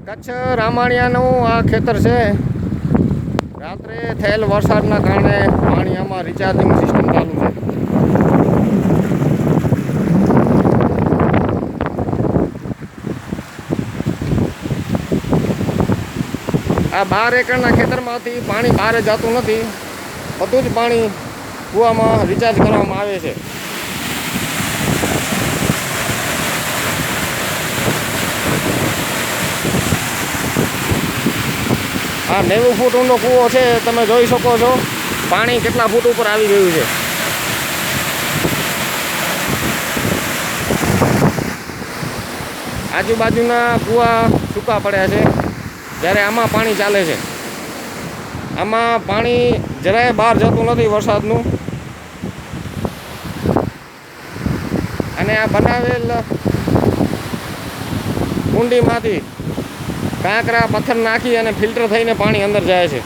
કચ્છ રામાણિયાનું આ ખેતર છે. રાત્રે થયેલ વરસાદના કારણે પાણી આમાં રિચાર્જિંગ સિસ્ટમ ચાલુ છે. આ 12 એકરના ખેતરમાંથી પાણી બહાર જતું નથી. બધું જ પાણી કૂવામાં રિચાર્જ કરવામાં આવે છે. આ 90 ફૂટ ઊંડો કૂવો છે. તમે જોઈ શકો છો પાણી કેટલા ફૂટ ઉપર આવી ગયું છે. આજુબાજુના કૂવા સૂકા પડ્યા છે, જ્યારે આમાં પાણી ચાલે છે. આમાં પાણી જરાય બહાર જતું નથી વરસાદનું. અને આ બનાવેલ કુંડીમાંથી કાંકરા પથ્થર નાખી અને ફિલ્ટર થઈને પાણી અંદર જાય છે.